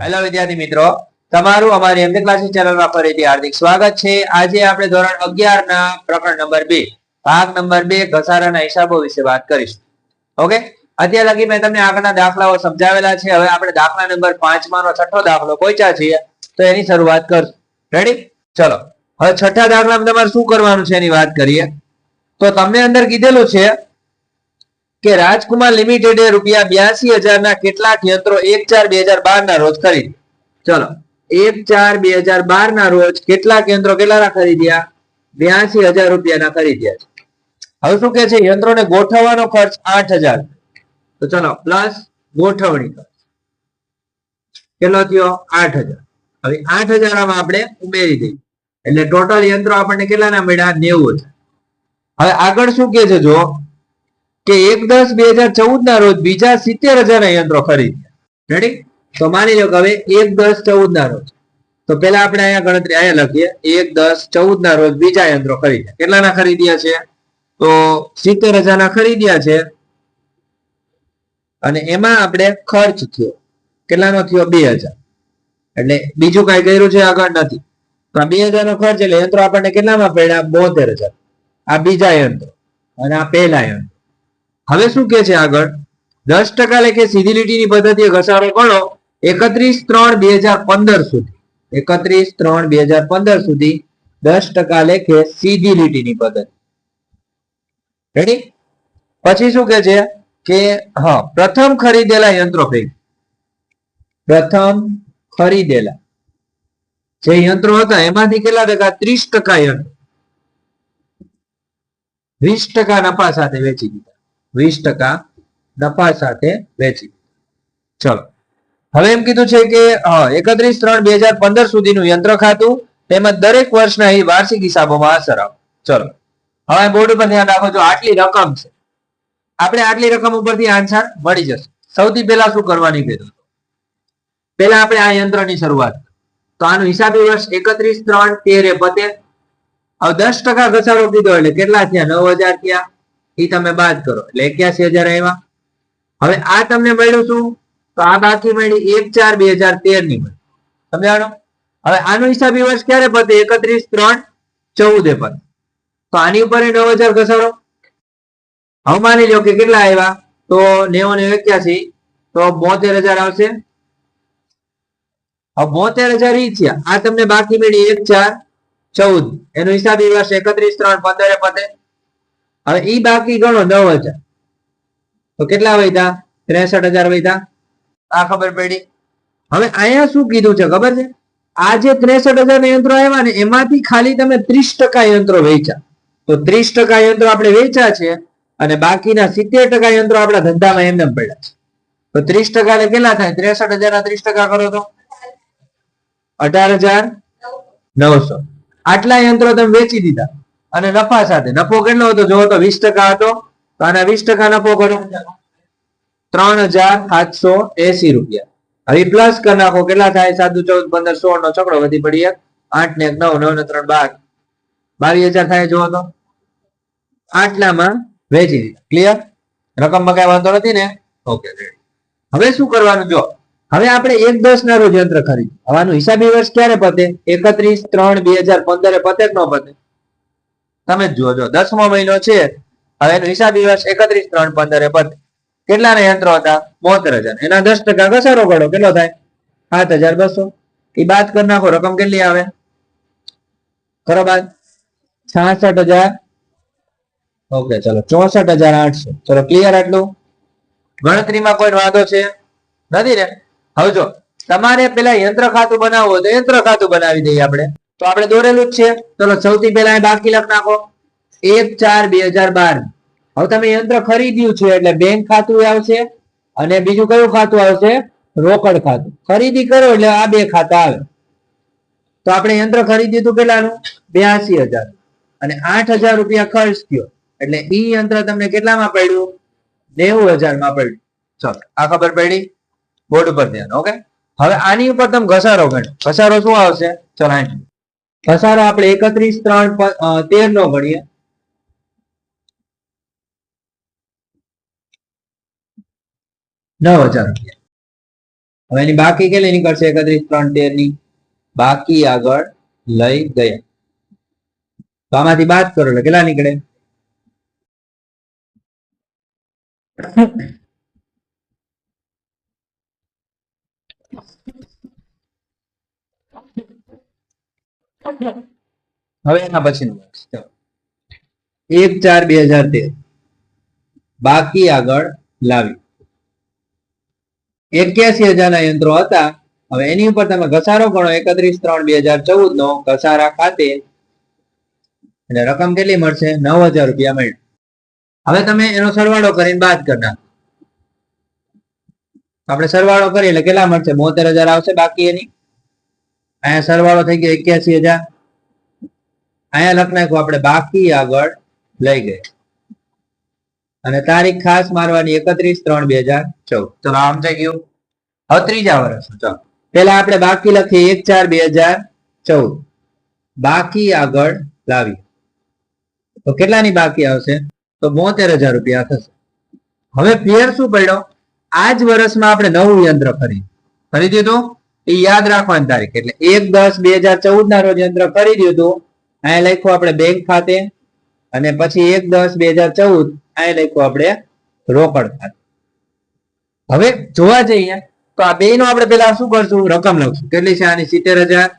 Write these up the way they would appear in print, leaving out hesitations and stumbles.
Hello વિદ્યાર્થી મિત્રો, તમારું અમારી એમકે ક્લાસીસ ચેનલમાં ફરીથી હાર્દિક સ્વાગત છે। આજે આપણે ધોરણ 11 ના પ્રકરણ નંબર 2 ભાગ નંબર 2 ઘસારાના હિસાબો વિશે વાત કરીશું। ઓકે, અત્યાર લગી મેં તમને આગળના દાખલાઓ સમજાવેલા છે। હવે આપણે દાખલા નંબર 5 માંનો છઠ્ઠો દાખલો પહોંચ્યા છીએ, તો એની શરૂઆત કરશું। રેડી? ચલો, હવે છઠ્ઠા દાખલામાં તમારે શું કરવાનું છે એની વાત કરીએ। તો તમને અંદર કીધેલું છે કે રાજકુમાર લિમિટેડે ₹82,000 ના કેટલાક યંત્રો 1/4/2012 ના રોજ ખરીદ્યા। ચલો, 1/4/2012 ના રોજ કેટલાક યંત્રો કેટલાના ખરીદ્યા? ₹82,000 ના ખરીદ્યા છે। હવે શું કે છે? યંત્રોને ગોઠવવાનો ખર્ચ 8,000। તો ચલો, પ્લસ ગોઠવણી ખર્ચ કેટલો થયો? 8,000। હવે 8,000 આમાં આપણે ઉમેરી દઈએ એટલે ટોટલ યંત્રો આપણને કેટલાના મળ્યા? 90,000। હવે આગળ શું કે છે જો કે 1/10/2014 ના રોજ બીજા 70,000 ના યંત્રો ખરીદ્યા। રેડી? તો માની લો કે હવે 1/10/14 ના રોજ, તો પેલા આપણે અહીંયા ગણતરી અહીંયા લખીએ, 1/10/14 ના રોજ બીજા યંત્રો ખરીદ્યા। કેટલાના ખરીદ્યા છે? તો 70,000 ના ખરીદ્યા છે, અને એમાં આપણે ખર્ચ થયો કેટલાનો થયો? 2,000। એટલે બીજું કઈ કર્યું છે આગળ નથી, તો આ 2,000 નો ખર્ચ એટલે યંત્રો આપણને કેટલામાં પડ્યા? 72,000। આ બીજા યંત્રો અને આ પહેલા યંત્રો। હવે શું કે છે આગળ? 10% લેખે સીધી લીટીની પદ્ધતિએ ઘસારો ગણો 31/3/2015 સુધી। 31/3/2015 સુધી 10% લેખે સીધી લીટીની પદ્ધતિ। રેડી? પછી શું કે છે કે હા, પ્રથમ ખરીદેલા યંત્રો પૈકી પ્રથમ ખરીદેલા જે યંત્રો હતા એમાંથી કેટલા ટકા? 30% યંત્રો 20% નફા સાથે વેચી દીધા। 20% નફા સાથે વેચી। ચલો, હવે એમ કીધું છે કે 31/3/2015 સુધીનું યંત્ર ખાતું તેમજ દરેક વર્ષના વાર્ષિક હિસાબોમાં અસર આવે। ચલો, હવે બોર્ડ ઉપર ધ્યાન રાખો, જો આટલી રકમ છે, આપણે આટલી રકમ ઉપરથી આન્સર મળી જશે। સૌથી પહેલા શું કરવાની કીધું? પહેલા આપણે આ યંત્રની શરૂઆત, તો આનું હિસાબી વર્ષ 31/3/13 પતે। હવે 10% ઘસારો કીધો એટલે કેટલા થયા? 9,000 થયા। એ તમે બાદ કરો એટલે 81,000 આવ્યા। હવે આ તમને મળ્યું શું? તો આ બાકી મળી 1/4/2013 ની મળી। સમજાણો? હવે આનું હિસાબી વર્ષ ક્યારે પતે? 31/3/14 પતે। તો આની ઉપર 9,000 ઘસારો। હવે માની લો કે કેટલા આવ્યા? તો 90 ને 81, તો 72,000 આવશે। હવે 72,000 ઈ થયા। આ તમને બાકી મળી 1/4/14, એનો હિસાબી વર્ષ 31/3/15 પતે। હવે ઈ બાકી ગણો 9,000, તો કેટલા વધ્યા? 63,000 વધ્યા। આ ખબર પડી? હવે અહીંયા શું કીધું છે ખબર છે? આ જે 63,000 ના યંત્રો આવ્યા ને એમાંથી ખાલી તમે 30% યંત્રો વેચ્યા। તો 30% યંત્રો આપણે વેચ્યા છે, અને બાકીના 70% યંત્રો આપણા ધંધામાં એમને પડ્યા છે। તો 30% એટલે કેટલા થાય? 63,000 ના 30% કરો તો 18,900। આટલા યંત્રો તમે વેચી દીધા અને નફા સાથે। નફો કેટલો હતો જોવો તો 20% હતો, તો આના 20% નફો કરો 3,780 રૂપિયા। હવે પ્લસ કરી નાખો, કેટલા થાય? 7 દુ 14 15 16 નો છકડો વધી પડી 1 8 ને 1 9 9 ને 3 12 22,000 થાય જોવો તો। આટલામાં વેચી દીધા। ક્લિયર? રકમમાં કઈ વાંધો નથી ને? ઓકે, હવે શું કરવાનું? જો હવે આપણે 1/10 ના રોજ યંત્ર ખરીદ્યું। હવે આનું હિસાબી વર્ષ ક્યારે પતે? 31/3/2015 પતે કે ન પતે? તમે જ જોજો, 10મો મહિનો છે, હવે એનું હિસાબી વર્ષ 31/3/15 પતે। કેટલાના યંત્રો હતા? 72,000। એના 10% ઘસારો કરો, કેટલો થાય? 7,200। એ બાદ કરી નાખો, રકમ કેટલી આવે? કરો બાદ, 66,000। ઓકે, ચલો 64,800। ચલો, ક્લિયર? આટલું ગણતરીમાં કોઈ વાંધો છે નથી ને? હવે જો તમારે પેલા યંત્ર ખાતું બનાવવું હોય તો યંત્ર ખાતું બનાવી દઈએ આપણે, તો આપણે દોરેલું જ છે। ચલો, સૌથી પહેલા બાકી લખ નાખો 1/4/2012। હવે તમે યંત્ર ખરીદ્યું છે એટલે બેંક ખાતું આવશે, અને બીજું કયું ખાતું આવશે? રોકડ ખાતું। ખરીદી કરો એટલે આ બે ખાતા આવે। તો આપણે યંત્ર ખરીદ્યું હતું કેટલાનું? 82,000, અને 8,000 રૂપિયા ખર્ચ થયો એટલે ઈ યંત્ર તમને કેટલામાં પડ્યું? 90,000 માં પડ્યું। ચલો, આ ખબર પડી? બોર્ડ ઉપર ધ્યાન। ઓકે, હવે આની ઉપર તમે ઘસારો ગણો। ઘસારો શું આવશે? ચલો, ઘસારો આપણે 31/3/13 નો ગણીએ, 9,000 રૂપિયા। હવે એની બાકી કેટલી નીકળશે 31 3 13 ની બાકી આગળ લઈ ગયા તો આમાંથી બાદ કરો એટલે કેટલા નીકળે હવે એના પછીનું 1/4/2013 બાકી આગળ લાવી 81,000 ના યંત્રો હતા હવે એની ઉપર તમે ઘસારો ગણો 31/3/2014 નો ઘસારા ખાતે એટલે રકમ કેટલી મળશે 9,000 રૂપિયા મળી હવે તમે એનો સરવાળો કરીને બાદ કરી નાખો આપણે સરવાળો કરીએ એટલે કેટલા મળશે 72,000 આવશે બાકી એની અહીંયા સરવાળો થઈ ગયો 81,000 અહીંયા લખ નાખ્યું આપણે બાકી આગળ લઈ ગઈ અને તારીખ ખાસ મારવાની 31/3/2014 ચલો આમ થઈ ગયું હવે ત્રીજા વર્ષ ચલો પેલા આપણે બાકી લખીએ 1/4/2014 બાકી આગળ લાવી તો કેટલાની બાકી આવશે તો 72,000 રૂપિયા થશે હવે ફેર શું પડ્યો આ જ વર્ષમાં આપણે નવું યંત્ર ખરીદ્યું હતું એ યાદ રાખવાની તારીખ એટલે 1/10/2014 ના રોજ યંત્ર ખરીદ્યું હતું અહીંયા લખ્યું આપણે બેંક ખાતે અને પછી 1/10/2014 અહીંયા લખ્યું આપણે રોકડ ખાતે હવે જોવા જઈએ તો આ બે નો આપણે પેલા શું કરશું રકમ લખશું કેટલી છે આની 70,000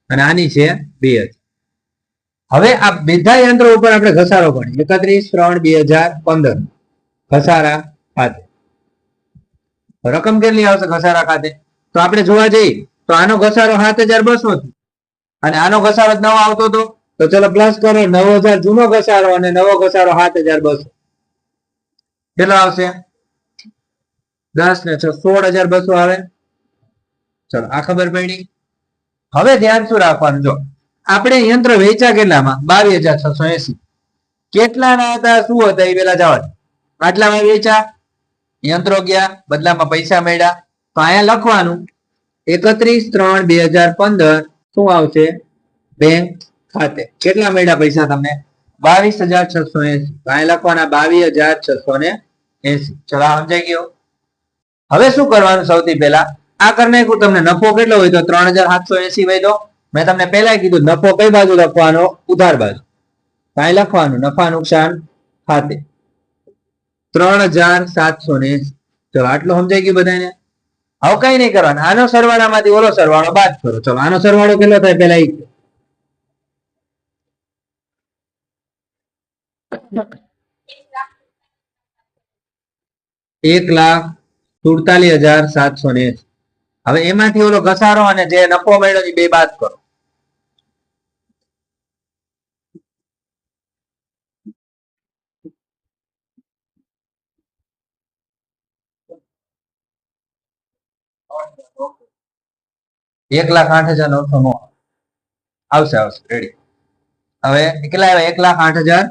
અને આની છે 2,000 હવે આ બધા યંત્રો ઉપર આપણે ઘસારો ગણીએ 31/3/2015 ઘસારા ખાતે રકમ કેટલી આવશે ઘસારા ખાતે તો આપણે જોવા જઈએ તો આનો ઘસારો 7,200 છે અને આનો ઘસારો નવો આવતો હતો તો ચલો પ્લસ કરો 9,000 જૂનો ઘસારો અને નવો ઘસારો 7,200 કેટલો આવશે 10 ને 16,200 આવે ચલો આ ખબર પડી હવે ધ્યાન શું રાખવાનું જો આપણે યંત્ર વેચ્યા કેટલામાં 22,680 કેટલાના હતા શું હતા એ પેલા જવા આટલામાં વેચ્યા યંત્રો ગયા બદલામાં પૈસા મળ્યા તો અહીંયા લખવાનું 31/3/2015 શું આવશે બેંક ખાતે કેટલા મળ્યા પૈસા તમને 22,680 અહીંયા લખવાના 22,680 ચલો સમજાઈ ગયો હવે શું કરવાનું સૌથી પહેલા આ કરી નાખ્યું તમને નફો કેટલો હોય તો 3,780 હોય તો મેં તમને પહેલા કીધું નફો કઈ બાજુ લખવાનો ઉધાર બાજુ અહીં લખવાનું નફા નુકસાન ખાતે 3,780 ચલો આટલું સમજાઈ ગયું બધાને હવે કઈ નહીં કરવાનું આનો સરવાળામાંથી ઓલો સરવાળો બાદ કરો ચલો આનો સરવાળો કેટલો થાય પેલા 1,47,780 હવે એમાંથી ઓલો ઘસારો અને જે નફો મળ્યો એ બે બાદ કરો $1,08,900 આવશે આવશે રેડી હવે કેટલા આવ્યા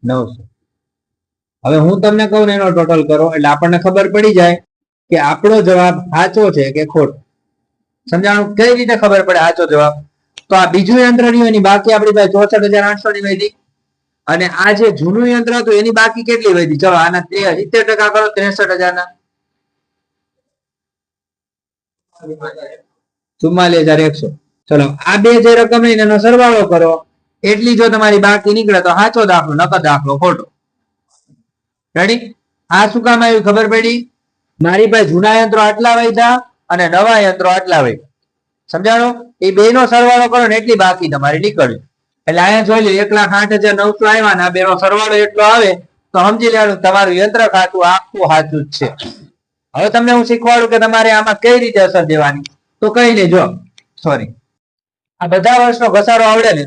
1,08,900 હવે હું તમને કહું ને એનો ટોટલ કરો એટલે આપણને ખબર પડી જાય કે આપણો જવાબ સાચો છે કે ખોટો સમજાણું કઈ રીતે ખબર પડે સાચો જવાબ તો આ બીજું યંત્ર રહ્યું એની બાકી આપણી પાસે 64,800 ની વધી અને આ જે જૂનું યંત્ર હતું એની બાકી કેટલી વધી ચલો આના 70% કરો 63,000 ના 44,100 ચલો આ બે જે રકમ લઈને એનો સરવાળો કરો એટલી જો તમારી બાકી નીકળે તો સાચો દાખલો નકર દાખલો ખોટો રેડી આ શું કામ આવ્યું ખબર પડી મારી પાસે જૂના યંત્રો આટલા વધ્યા અને નવા યંત્રો આટલા વધ્યા સમજાણો એ બે નો સરવાળો કરો ને એટલી બાકી તમારી નીકળ્યું એટલે અહીંયા જોઈ લો 1,08,900 આવ્યા ને આ બે નો સરવાળો એટલો આવે તો સમજી લેવાનું તમારું યંત્ર ખાતું આખું સાચું જ છે હવે તમને હું શીખવાડું કે તમારે આમાં કઈ રીતે અસર દેવાની તો કઈ નહીં જો સોરી આ બધા વર્ષનો ઘસારો આવડે ને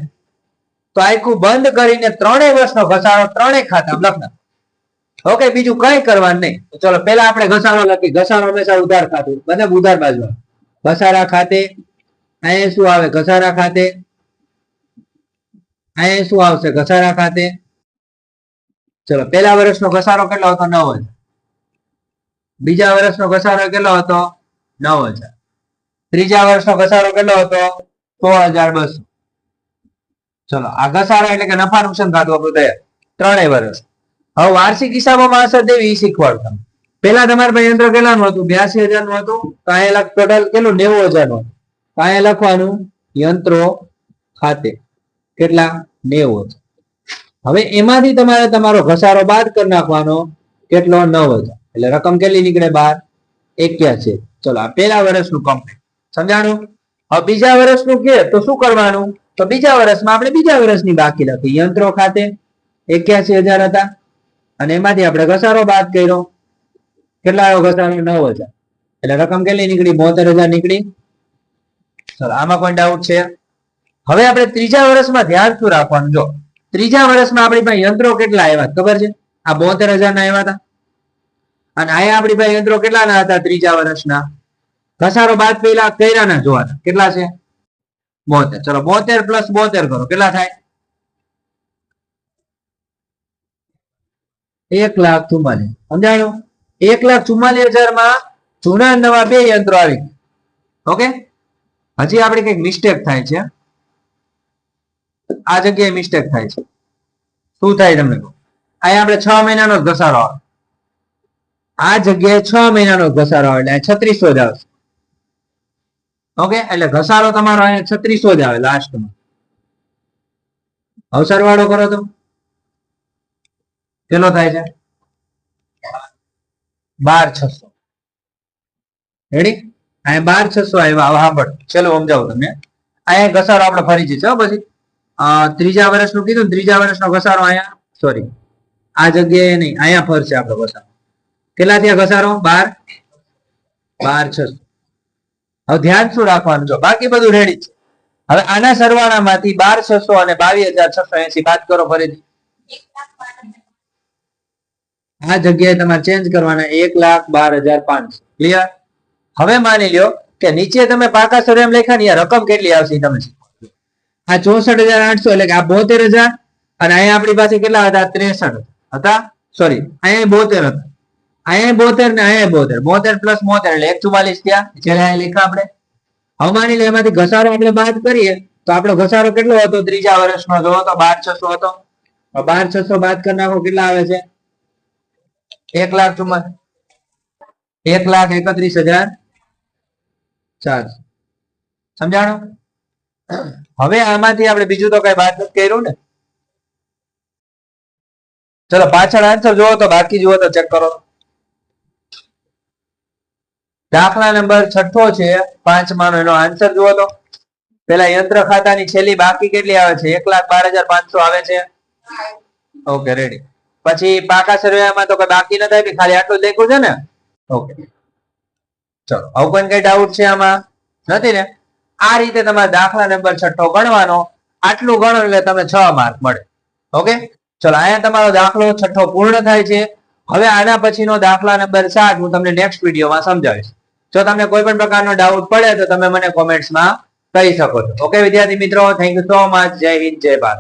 તો આખું બંધ કરીને 3 વર્ષનો ઘસારો 3 ખાતામાં લખના ઓકે બીજું કઈ કરવાનું નહીં ચલો પેલા આપણે ઘસારો લખી ઘસારો હંમેશા ઉધાર ખાતું બને ઉધાર બાજુ ઘસારા ખાતે અહીંયા શું આવે ઘસારા ખાતે અહીંયા શું આવશે ઘસારા ખાતે ચલો પેલા વર્ષનો ઘસારો કેટલો હતો 9,000 બીજા વર્ષનો ઘસારો કેટલો હતો 9,000 ત્રીજા વર્ષનો ઘસારો કેટલો હતો 16,200 ચલો આ ઘસારો એટલે કે નફા નુકસાન ખાતું આપણું તૈયાર 3 વર્ષ હવે વાર્ષિક હિસાબોમાં અસર દેવી શીખવાડું પેલા તમારા પાસે યંત્ર કેટલાનું હતું? 82,000 નું હતું. તો અહીંયા ટોટલ કેટલું? 90,000 નું. તો અહીંયા લખવાનું યંત્રો ખાતે કેટલા? 90,000. હવે એમાંથી તમારે તમારો ઘસારો બાદ કરી નાખવાનો કેટલો? 9,000. એટલે રકમ કેટલી નીકળે? 12,81. ચલો આ પેલા વર્ષનું કમ્પ્લીટ સમજાણું. હવે બીજા વર્ષનું કે તો શું કરવાનું? તો બીજા વર્ષમાં આપણે બીજા વર્ષની બાકી લખી. યંત્રો ખાતે 81,000 હતા અને એમાંથી આપણે ઘસારો બાદ કર્યો. કેટલા આવ્યો ઘસારો? 9,000. એટલે રકમ કેટલી નીકળી? 72,000 નીકળી. ચલો આમાં કોઈ ડાઉટ છે? હવે આપણે ત્રીજા વર્ષમાં ધ્યાન શું રાખવાનું? જો ત્રીજા વર્ષમાં આપણી પાસે યંત્રો કેટલા આવ્યા ખબર છે? આ 72,000 ના આવ્યા હતા. અને અહીંયા આપણી પાસે યંત્રો કેટલાના હતા? ત્રીજા વર્ષના. ઘસારો બાદ પેલા કર્યાના જોવાના કેટલા છે? 72. ચલો 72 પ્લસ 72 કરો કેટલા થાય? 1,44,000. સમજાણું? 1,44,000 માં જૂના નવા બે યંત્રો આવી. ઓકે, હજી આપણે કઈક મિસ્ટેક થાય છે. આ જગ્યાએ મિસ્ટેક થાય છે. શું થાય તમને કહો? અહીંયા આપણે 6 મહિનાનો ઘસારો આવે. આ જગ્યાએ 6 મહિનાનો ઘસારો આવે એટલે 3600 જ આવશે. ઓકે, એટલે ઘસારો તમારો અહીંયા 3600 જ આવે લાસ્ટમાં. હવે સરવાળો કરો તો કેટલો થાય છે? 12,600. રેડી? અહીંયા 12,600 આવ્યા. હવે સાંભળ, ચલો સમજાવું તમને. અહીંયા ઘસારો આપણે ફરી જશે. પછી ત્રીજા વર્ષનું કીધું ને, ત્રીજા વર્ષનો ઘસારો અહીંયા સોરી આ જગ્યાએ નહીં, અહીંયા ફરશે આપણો ઘસારો. કેટલા થયા ઘસારો? 12,600. હવે ધ્યાન શું રાખવાનું? જો બાકી બધું રેડી છે. હવે આના સરવાળામાંથી 12,600 અને 22,680 બાદ કરો ફરીથી. આ જગ્યાએ તમારે ચેન્જ કરવાના 1,12,500. ક્લિયર? હવે માની લ્યો કે નીચે તમે પાકા સરવાળા લખ્યા ને, રકમ કેટલી આવશે તમે આ 64,800 એટલે કે આ 72,000 અને અહીંયા આપણી પાસે કેટલા હતા? 63 હતા. સોરી અહીંયા 72 હતા. અહીંયા 72 ને અહીંયા 72. 72 પ્લસ 72 એટલે 144 થયા. જેને અહીંયા લખ્યા આપણે. હવે માની લો એમાંથી ઘસારો આપણે બાદ કરીએ તો આપણો ઘસારો કેટલો હતો? ત્રીજા વર્ષનો જો તો 12,600 હતો. 12,600 બાદ કરી નાખો કેટલા આવે છે? 1,31,400. સમજાણું? હવે આમાંથી આપણે બીજું તો કઈ બાદ નથી કર્યું ને. ચલો પાછળ આન્સર જોવો તો બાકી જુઓ તો ચેક કરો. દાખલા નંબર 6 છે 5 માનો, એનો આન્સર જુઓ તો. પેલા યંત્ર ખાતાની છેલ્લી બાકી કેટલી આવે છે? 1,12,500 આવે છે. Okay ready. પછી પાકા સરવાળામાં તો કઈ બાકી ન થાય, ખાલી આટલું જ લખ્યું છે ને. ઓકે ચલો, હવે કોઈ કઈ ડાઉટ છે આમાં? નથી ને? આ રીતે તમારે દાખલા નંબર 6 ગણવાનો. આટલું ગણો એટલે તમને 6 માર્ક મળે. ઓકે ચલો, અહીંયા તમારો દાખલો 6 પૂર્ણ થાય છે. હવે આના પછીનો દાખલા નંબર 7 હું તમને નેક્સ્ટ વિડીયોમાં સમજાવીશ. જો તમને કોઈ પણ પ્રકારનો ડાઉટ પડે તો તમે મને કોમેન્ટ્સમાં કહી શકો છો. ઓકે વિદ્યાર્થી મિત્રો, થેન્ક યુ સો મચ. જય હિન્દ, જય ભારત.